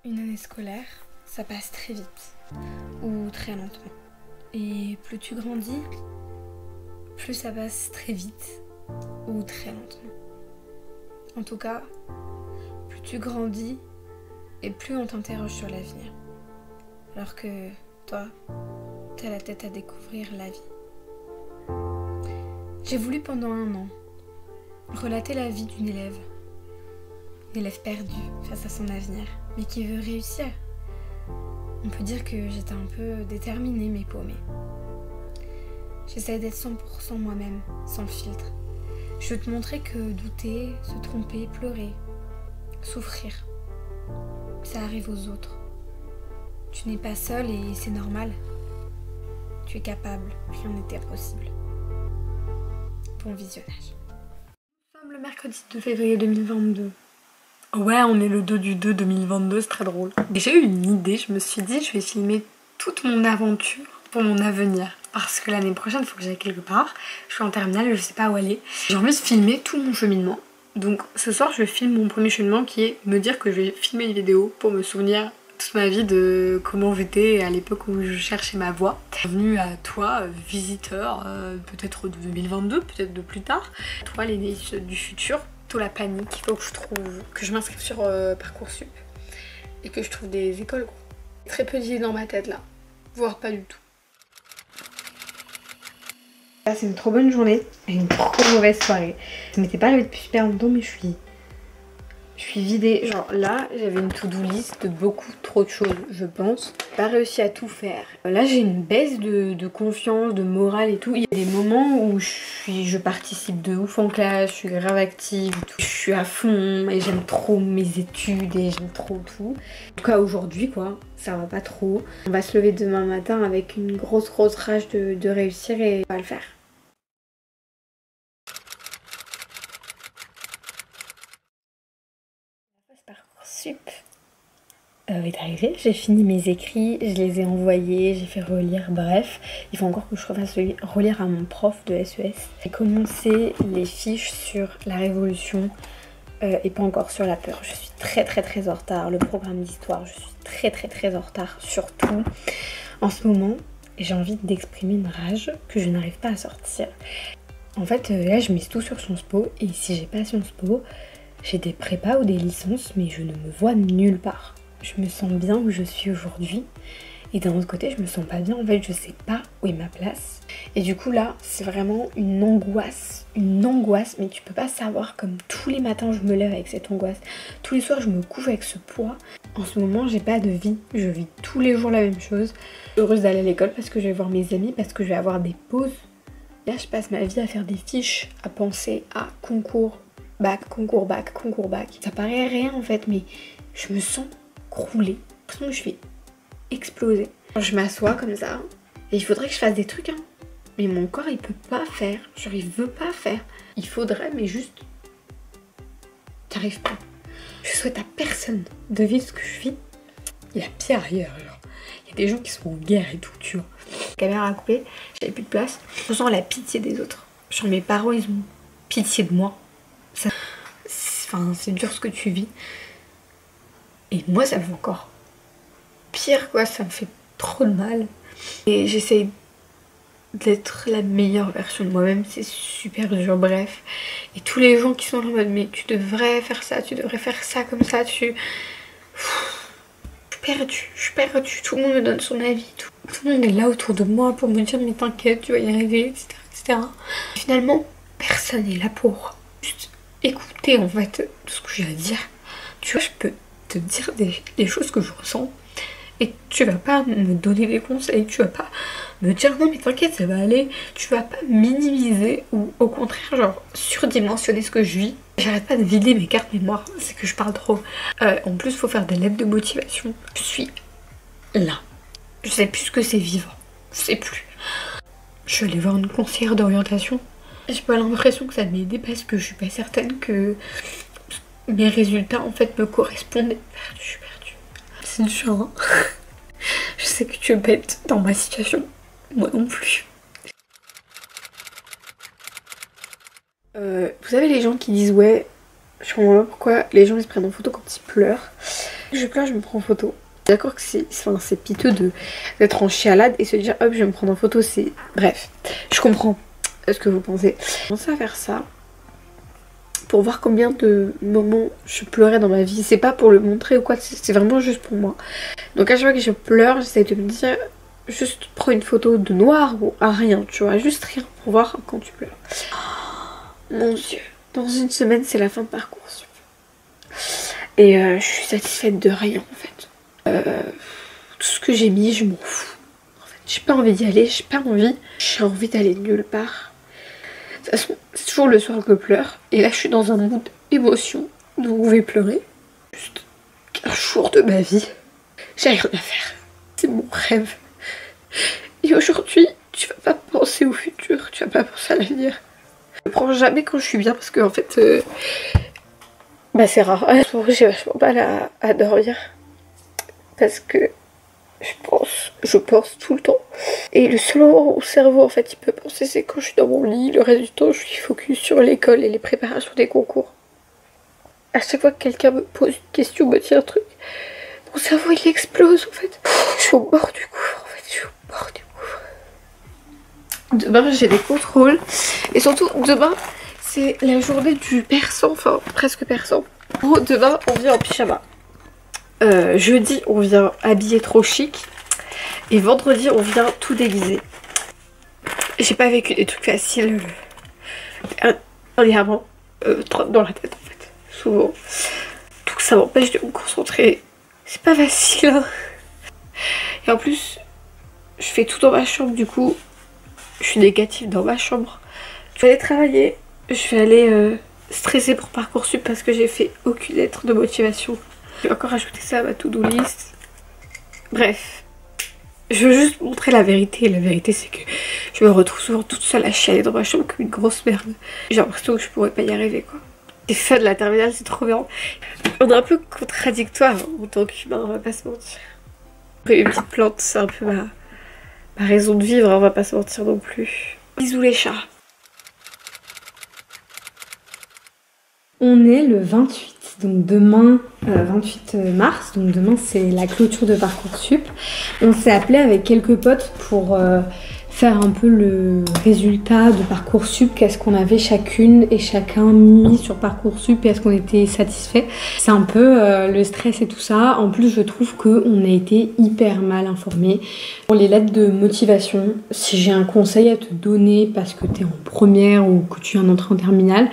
Une année scolaire, ça passe très vite, ou très lentement. Et plus tu grandis, plus ça passe très vite, ou très lentement. En tout cas, plus tu grandis, et plus on t'interroge sur l'avenir. Alors que toi, t'as la tête à découvrir la vie. J'ai voulu pendant 1 an relater la vie d'une élève perdue face à son avenir, mais qui veut réussir. On peut dire que j'étais un peu déterminée mais paumée. J'essaie d'être 100% moi-même, sans filtre. Je veux te montrer que douter, se tromper, pleurer, souffrir, ça arrive aux autres. Tu n'es pas seule et c'est normal. Tu es capable, rien n'était impossible. Bon visionnage. Nous sommes le mercredi 2 février 2022. Ouais, on est le 2 du 2 2022, c'est très drôle. Et j'ai eu une idée, je me suis dit je vais filmer toute mon aventure pour mon avenir. Parce que l'année prochaine, il faut que j'aille quelque part. Je suis en terminale, je sais pas où aller. J'ai envie de filmer tout mon cheminement. Donc ce soir, je filme mon premier cheminement qui est me dire que je vais filmer une vidéo pour me souvenir toute ma vie de comment j'étais à l'époque où je cherchais ma voie. Bienvenue à toi, visiteur, peut-être de 2022, peut-être de plus tard. Toi, l'année du futur. Tout la panique, il faut que je m'inscrive sur Parcoursup et que je trouve des écoles. Très peu d'idées dans ma tête là, voire pas du tout. Là c'est une trop bonne journée et une trop mauvaise soirée. Ça m'était pas arrivé depuis super longtemps mais je suis vidée. Genre là j'avais une to-do list de beaucoup trop de choses je pense. J'ai pas réussi à tout faire. Là j'ai une baisse de confiance, de morale et tout. Il y a des moments où je participe de ouf en classe, je suis grave active, tout. Je suis à fond et j'aime trop mes études et j'aime trop tout. En tout cas aujourd'hui quoi, ça va pas trop. On va se lever demain matin avec une grosse rage de réussir et on va le faire. Parcoursup est arrivé, j'ai fini mes écrits, je les ai envoyés, j'ai fait relire, bref, il faut encore que je refasse relire à mon prof de SES. J'ai commencé les fiches sur la Révolution et pas encore sur la peur. Je suis très en retard, le programme d'histoire, je suis très en retard sur tout en ce moment. J'ai envie d'exprimer une rage que je n'arrive pas à sortir. En fait là je mise tout sur Sciences Po et si j'ai pas Sciences Po, j'ai des prépas ou des licences mais je ne me vois nulle part. Je me sens bien où je suis aujourd'hui et d'un autre côté je me sens pas bien, en fait je sais pas où est ma place. Et du coup là c'est vraiment une angoisse mais tu peux pas savoir comme tous les matins je me lève avec cette angoisse. Tous les soirs je me couche avec ce poids. En ce moment j'ai pas de vie, je vis tous les jours la même chose. Heureuse d'aller à l'école parce que je vais voir mes amis, parce que je vais avoir des pauses. Là je passe ma vie à faire des fiches, à penser à concours bac. Ça paraît rien en fait mais je me sens crouler. J'ai l'impression que je vais exploser. Je m'assois comme ça et il faudrait que je fasse des trucs hein. Mais mon corps il peut pas faire. Genre il veut pas faire. Il faudrait mais juste j'arrive pas. Je souhaite à personne de vivre ce que je vis. Il y a pire ailleurs genre. Il y a des gens qui sont en guerre et tout tu vois. Caméra à couper, j'avais plus de place. Je sens la pitié des autres. Genre mes parents ils ont pitié de moi. Ça... Enfin c'est dur ce que tu vis. Et moi ça me fait encore pire quoi, ça me fait trop de mal. Et j'essaye d'être la meilleure version de moi-même, c'est super dur, bref. Et tous les gens qui sont en mode mais tu devrais faire ça, tu devrais faire ça comme ça, je suis perdue, tout le monde me donne son avis, tout le monde est là autour de moi pour me dire mais t'inquiète, tu vas y arriver, etc. Et finalement, personne n'est là pour juste écouter en fait tout ce que j'ai à dire. Tu vois, je peux te dire des choses que je ressens et tu vas pas me donner des conseils, tu vas pas me dire non mais t'inquiète ça va aller, tu vas pas minimiser ou au contraire genre surdimensionner ce que je vis. J'arrête pas de vider mes cartes mémoire, c'est que je parle trop. En plus faut faire des lettres de motivation. Je suis là, je sais plus ce que c'est vivre, je sais plus. Je suis allée voir une conseillère d'orientation, j'ai pas l'impression que ça m'aidait parce que je suis pas certaine que mes résultats en fait me correspondaient. Je suis perdue. C'est dur hein. Je sais que tu es bête dans ma situation. Moi non plus. Vous savez les gens qui disent ouais, je comprends pas pourquoi les gens ils se prennent en photo quand ils pleurent. Je pleure, je me prends en photo. D'accord que c'est piteux d'être en chialade et se dire hop je vais me prendre en photo, c'est... Bref, je comprends ce que vous pensez. Je commence à faire ça pour voir combien de moments je pleurais dans ma vie. C'est pas pour le montrer ou quoi, c'est vraiment juste pour moi. Donc à chaque fois que je pleure, j'essaie de me dire juste prends une photo de noir ou à rien, tu vois, juste rien pour voir quand tu pleures. Oh, mon Dieu, dans une semaine c'est la fin de Parcoursup. Et je suis satisfaite de rien en fait. Tout ce que j'ai mis, je m'en fous. En fait, j'ai pas envie d'y aller, j'ai pas envie. J'ai envie d'aller nulle part. De toute façon, c'est toujours le soir que je pleure. Et là, je suis dans un mood émotion. Donc, je vais pleurer. Juste 15 jours de ma vie. J'ai rien à faire. C'est mon rêve. Et aujourd'hui, tu vas pas penser au futur. Tu vas pas penser à l'avenir. Je prends jamais quand je suis bien parce que, en fait, bah, c'est rare. J'ai vachement mal à dormir. Parce que je pense tout le temps. Et le seul moment où mon cerveau en fait il peut penser c'est quand je suis dans mon lit. Le reste du temps je suis focus sur l'école et les préparations des concours. À chaque fois que quelqu'un me pose une question, me dit un truc, mon cerveau il explose en fait. Je suis au bord du gouffre en fait, je suis au bord du gouffre. Demain j'ai des contrôles. Et surtout demain c'est la journée du persan, enfin presque persan. Oh, demain on vient en pyjama. Jeudi on vient habillé trop chic et vendredi on vient tout déguisé. J'ai pas vécu des trucs faciles dernièrement, dans la tête en fait, souvent. Donc ça m'empêche de me concentrer. C'est pas facile hein. Et en plus je fais tout dans ma chambre, du coup je suis négative dans ma chambre. Je vais aller travailler, je vais aller stresser pour Parcoursup parce que j'ai fait aucune lettre de motivation. Je vais encore ajouter ça à ma to-do list. Bref. Je veux juste montrer la vérité. Et la vérité, c'est que je me retrouve souvent toute seule à chialer dans ma chambre comme une grosse merde. J'ai l'impression que je pourrais pas y arriver, quoi. Les fins de la terminale, c'est trop bien. On est un peu contradictoire en tant qu'humain, on va pas se mentir. Après, une petite plante, c'est un peu ma raison de vivre, on va pas se mentir non plus. Bisous les chats. On est le 28. Donc demain, 28 mars, donc demain c'est la clôture de Parcoursup. On s'est appelé avec quelques potes pour faire un peu le résultat de Parcoursup, qu'est-ce qu'on avait chacune et chacun mis sur Parcoursup et est-ce qu'on était satisfait. C'est un peu le stress et tout ça. En plus je trouve qu'on a été hyper mal informés. Pour les lettres de motivation, si j'ai un conseil à te donner parce que tu es en première ou que tu viens d'entrer en terminale,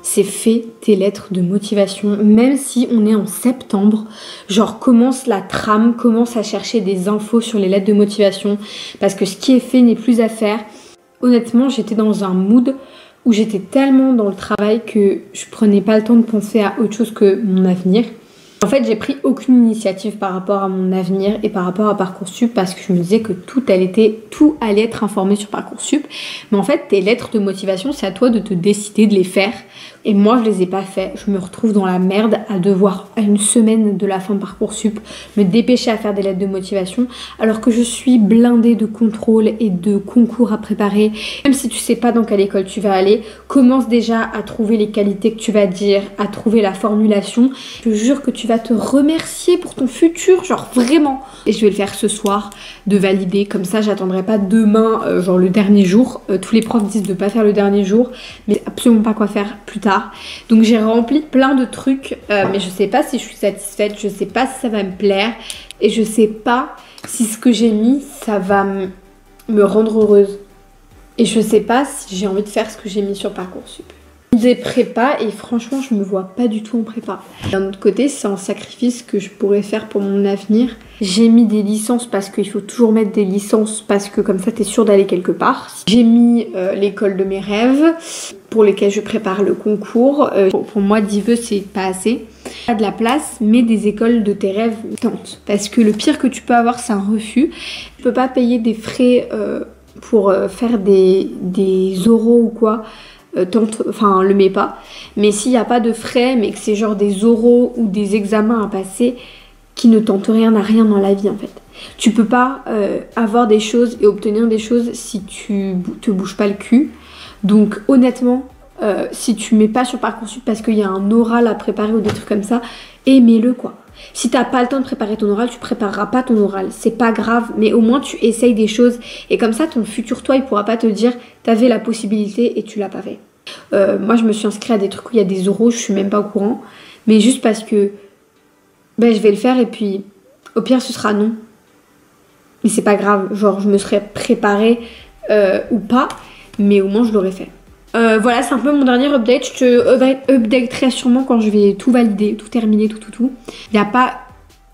c'est fais tes lettres de motivation, même si on est en septembre, genre commence la trame, commence à chercher des infos sur les lettres de motivation, parce que ce qui est fait n'est plus à faire. Honnêtement, j'étais dans un mood où j'étais tellement dans le travail que je prenais pas le temps de penser à autre chose que mon avenir. En fait, j'ai pris aucune initiative par rapport à mon avenir et par rapport à Parcoursup parce que je me disais que tout allait être informé sur Parcoursup. Mais en fait, tes lettres de motivation, c'est à toi de te décider de les faire. Et moi, je les ai pas fait. Je me retrouve dans la merde à devoir, à une semaine de la fin de Parcoursup, me dépêcher à faire des lettres de motivation alors que je suis blindée de contrôles et de concours à préparer. Même si tu sais pas dans quelle école tu vas aller, commence déjà à trouver les qualités que tu vas dire, à trouver la formulation. Je te jure que tu vas te remercier pour ton futur, genre vraiment. Et je vais le faire ce soir, de valider. Comme ça, j'attendrai pas demain, genre le dernier jour. Tous les profs disent de pas faire le dernier jour, mais absolument pas quoi faire plus tard. Donc j'ai rempli plein de trucs, mais je sais pas si je suis satisfaite, je sais pas si ça va me plaire, et je sais pas si ce que j'ai mis, ça va me rendre heureuse. Et je sais pas si j'ai envie de faire ce que j'ai mis sur Parcoursup. Des prépas et franchement je me vois pas du tout en prépa. D'un autre côté c'est un sacrifice que je pourrais faire pour mon avenir. J'ai mis des licences parce qu'il faut toujours mettre des licences parce que comme ça t'es sûr d'aller quelque part. J'ai mis l'école de mes rêves pour lesquelles je prépare le concours. Pour moi 10 vœux c'est pas assez. Pas de la place mais des écoles de tes rêves tente. Parce que le pire que tu peux avoir c'est un refus. Tu peux pas payer des frais pour faire des oraux ou quoi. Enfin le mets pas, mais s'il n'y a pas de frais mais que c'est genre des oraux ou des examens à passer qui ne tentent rien à rien dans la vie en fait, tu peux pas avoir des choses et obtenir des choses si tu te bouges pas le cul. Donc honnêtement si tu mets pas sur Parcoursup parce qu'il y a un oral à préparer ou des trucs comme ça, aimez-le quoi. Si t'as pas le temps de préparer ton oral, tu prépareras pas ton oral. C'est pas grave, mais au moins tu essayes des choses. Et comme ça, ton futur toi, il pourra pas te dire t'avais la possibilité et tu l'as pas fait. Moi, je me suis inscrite à des trucs où il y a des oraux, je suis même pas au courant. Mais juste parce que ben, je vais le faire et puis au pire, ce sera non. Mais c'est pas grave, genre je me serais préparée ou pas, mais au moins je l'aurais fait. Voilà, c'est un peu mon dernier update. Je te updaterai sûrement quand je vais tout valider, tout terminer, tout. Il n'y a pas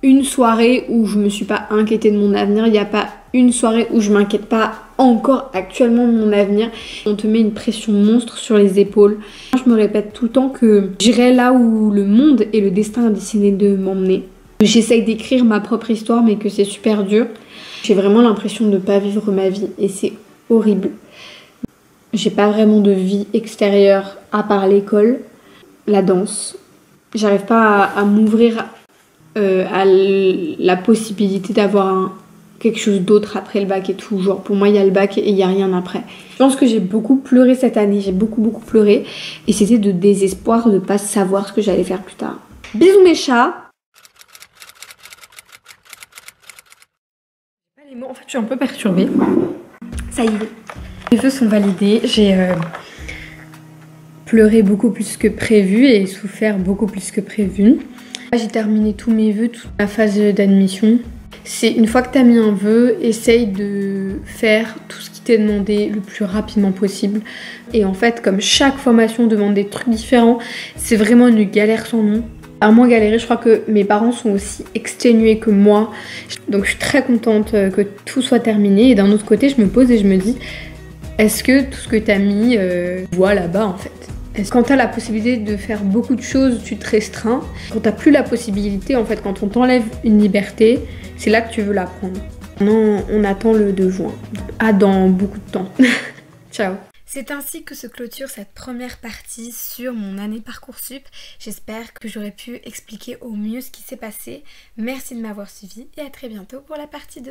une soirée où je me suis pas inquiétée de mon avenir. Il n'y a pas une soirée où je m'inquiète pas encore actuellement de mon avenir. On te met une pression monstre sur les épaules. Je me répète tout le temps que j'irai là où le monde et le destin a décidé de m'emmener. J'essaye d'écrire ma propre histoire, mais que c'est super dur. J'ai vraiment l'impression de ne pas vivre ma vie et c'est horrible. J'ai pas vraiment de vie extérieure à part l'école, la danse. J'arrive pas à m'ouvrir à la possibilité d'avoir quelque chose d'autre après le bac et tout. Genre pour moi il y a le bac et il y a rien après. Je pense que j'ai beaucoup pleuré cette année, j'ai beaucoup pleuré. Et c'était de désespoir de pas savoir ce que j'allais faire plus tard. Bisous mes chats. En fait je suis un peu perturbée. Ça y est. Les vœux sont validés, j'ai pleuré beaucoup plus que prévu et souffert beaucoup plus que prévu. J'ai terminé tous mes vœux, toute ma phase d'admission. C'est une fois que tu as mis un vœu, essaye de faire tout ce qui t'est demandé le plus rapidement possible. Et en fait, comme chaque formation demande des trucs différents, c'est vraiment une galère sans nom. À moins galérer, je crois que mes parents sont aussi exténués que moi. Donc je suis très contente que tout soit terminé. Et d'un autre côté, je me pose et je me dis... Est-ce que tout ce que tu as mis voit là-bas en fait? Quand tu as la possibilité de faire beaucoup de choses, tu te restreins. Quand tu n'as plus la possibilité, en fait, quand on t'enlève une liberté, c'est là que tu veux la prendre. Maintenant, on attend le 2 juin. Dans beaucoup de temps. Ciao. C'est ainsi que se clôture cette première partie sur mon année Parcoursup. J'espère que j'aurai pu expliquer au mieux ce qui s'est passé. Merci de m'avoir suivi et à très bientôt pour la partie 2.